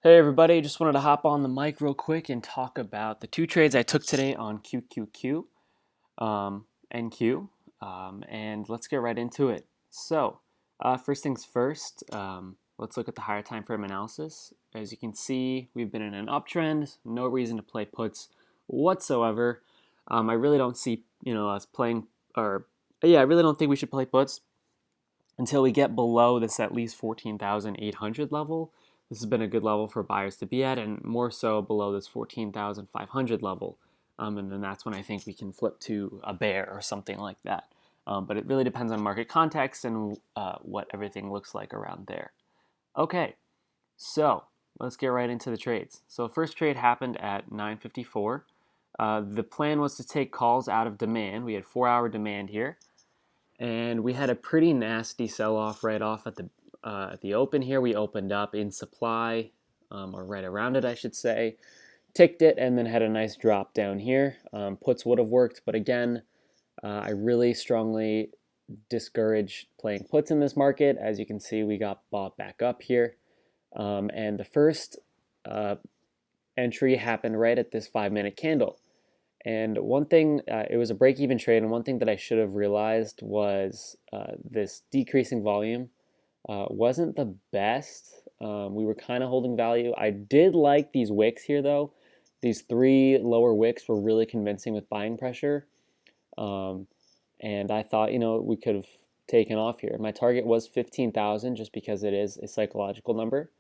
Hey everybody, just wanted to hop on the mic real quick and talk about the two trades I took today on QQQ, NQ, and let's get right into it. So, first things first, let's look at the higher time frame analysis. As you can see, we've been in an uptrend, no reason to play puts whatsoever. I really don't see, us playing, I really don't think we should play puts until we get below this at least 14,800 level. This has been a good level for buyers to be at, and more so below this 14,500 level. And then that's when I think we can flip to a bear or something like that. But it really depends on market context and what everything looks like around there. Okay, so let's get right into the trades. So the first trade happened at 9:54. The plan was to take calls out of demand. We had 4-hour demand here, and we had a pretty nasty sell-off right off at the open here. We opened up in supply, or right around it, I should say, ticked it, and then had a nice drop down here. Puts would have worked, but again, I really strongly discourage playing puts in this market. As you can see, we got bought back up here, and the first entry happened right at this 5-minute candle. And one thing, it was a break-even trade, and one thing that I should have realized was this decreasing volume wasn't the best. We were kind of holding value. I did like these wicks here, though. These 3 lower wicks were really convincing with buying pressure. And I thought, we could have taken off here. My target was 15,000 just because it is a psychological number.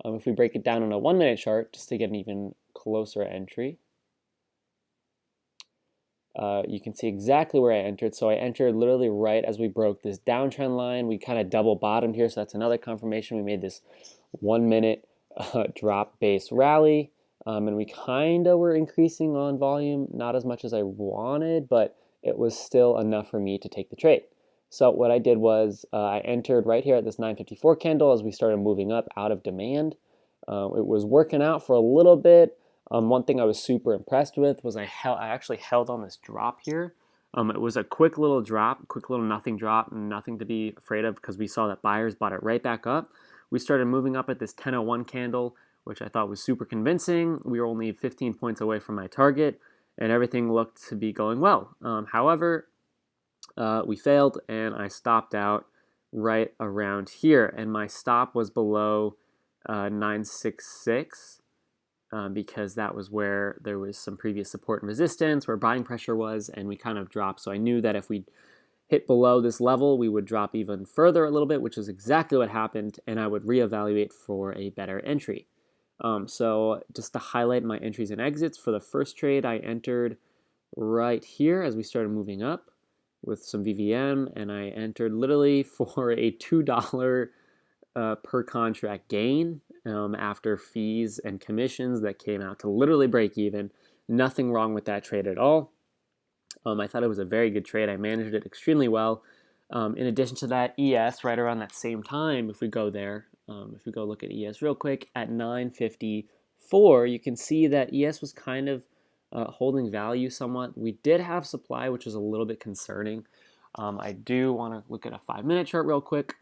If we break it down on a 1-minute chart, just to get an even closer entry, you can see exactly where I entered. So I entered literally right as we broke this downtrend line. We kind of double bottomed here, so that's another confirmation. We made this 1-minute drop base rally, and we kind of were increasing on volume, not as much as I wanted, but it was still enough for me to take the trade. So what I did was I entered right here at this 9:54 candle as we started moving up out of demand. It was working out for a little bit. One thing I was super impressed with was I actually held on this drop here. It was a quick little drop, quick little nothing drop, nothing to be afraid of because we saw that buyers bought it right back up. We started moving up at this 10:01 candle, which I thought was super convincing. We were only 15 points away from my target, and everything looked to be going well. However, we failed, and I stopped out right around here, and my stop was below 966. Because that was where there was some previous support and resistance, where buying pressure was, and we kind of dropped. So I knew that if we hit below this level, we would drop even further a little bit, which is exactly what happened, and I would reevaluate for a better entry. So just to highlight my entries and exits, for the first trade, I entered right here as we started moving up with some VVM, and I entered literally for a $2 per contract gain after fees and commissions that came out to literally break even. Nothing wrong with that trade at all. I thought it was a very good trade. I managed it extremely well. In addition to that, ES right around that same time, if we go there, if we go look at ES real quick, at 9:54, you can see that ES was kind of holding value somewhat. We did have supply, which was a little bit concerning. I do want to look at a 5-minute chart real quick.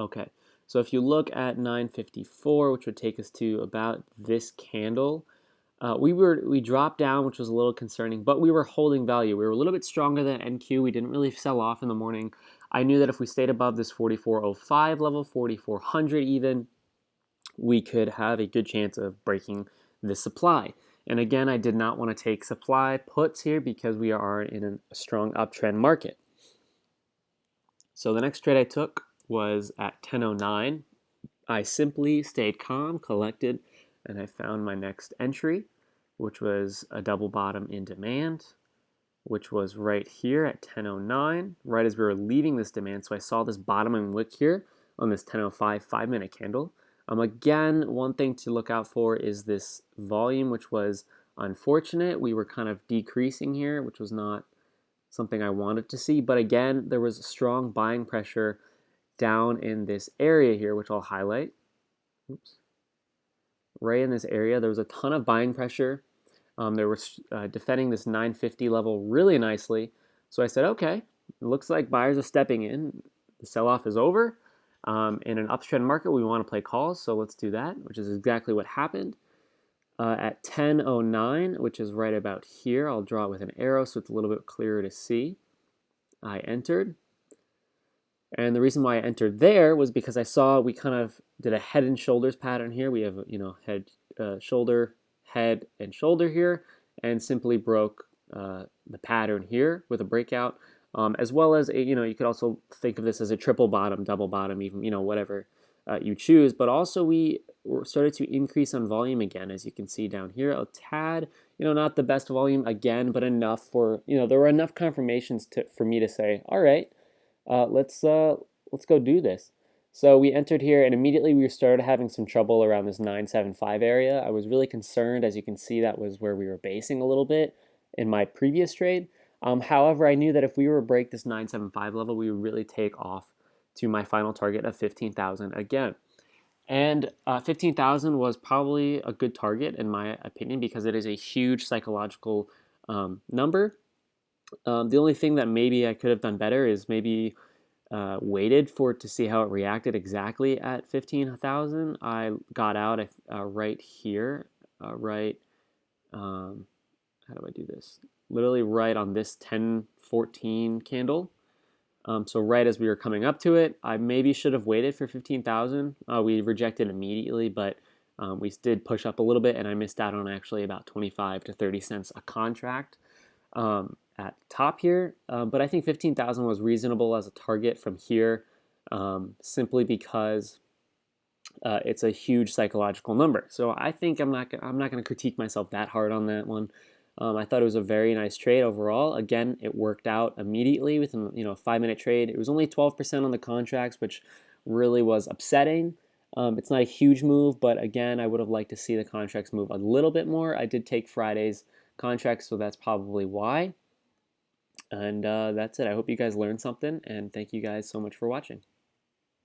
Okay, so if you look at 9:54, which would take us to about this candle, we dropped down, which was a little concerning, but we were holding value. We were a little bit stronger than NQ. We didn't really sell off in the morning. I knew that if we stayed above this 4405 level, 4400 even, we could have a good chance of breaking the supply. And again, I did not want to take supply puts here because we are in a strong uptrend market. So the next trade I took was at 10:09. I simply stayed calm, collected, and I found my next entry, which was a double bottom in demand, which was right here at 10:09, right as we were leaving this demand. So I saw this bottoming wick here on this 10:05 5-minute candle. Again, one thing to look out for is this volume, which was unfortunate. We were kind of decreasing here, which was not something I wanted to see. But again, there was strong buying pressure down in this area here, which I'll highlight. Oops. Right in this area, there was a ton of buying pressure. They were defending this 950 level really nicely. So I said, okay, it looks like buyers are stepping in. The sell-off is over. In an uptrend market, we want to play calls, so let's do that, which is exactly what happened. At 10:09, which is right about here, I'll draw it with an arrow so it's a little bit clearer to see. I entered. And the reason why I entered there was because I saw we kind of did a head and shoulders pattern here. We have, head, shoulder, head, and shoulder here, and simply broke the pattern here with a breakout, as well as, you could also think of this as a triple bottom, double bottom, even, whatever you choose. But also we started to increase on volume again, as you can see down here, a tad, not the best volume again, but enough for, there were enough confirmations for me to say, all right, let's go do this. So we entered here, and immediately we started having some trouble around this 975 area. I was really concerned. As you can see, that was where we were basing a little bit in my previous trade. However, I knew that if we were to break this 975 level, we would really take off to my final target of 15,000 again. And 15,000 was probably a good target in my opinion, because it is a huge psychological number. The only thing that maybe I could have done better is maybe waited for it to see how it reacted exactly at 15,000. I got out right here, right, how do I do this? Literally right on this 1014 candle. So right as we were coming up to it, I maybe should have waited for 15,000. We rejected immediately, but we did push up a little bit, and I missed out on actually about 25 to 30 cents a contract. At top here, but I think 15,000 was reasonable as a target from here, simply because it's a huge psychological number. So I think I'm not going to critique myself that hard on that one. I thought it was a very nice trade overall. Again, it worked out immediately within a 5-minute trade. It was only 12% on the contracts, which really was upsetting. It's not a huge move, but again, I would have liked to see the contracts move a little bit more. I did take Friday's contracts, so that's probably why. And that's it. I hope you guys learned something, and thank you guys so much for watching.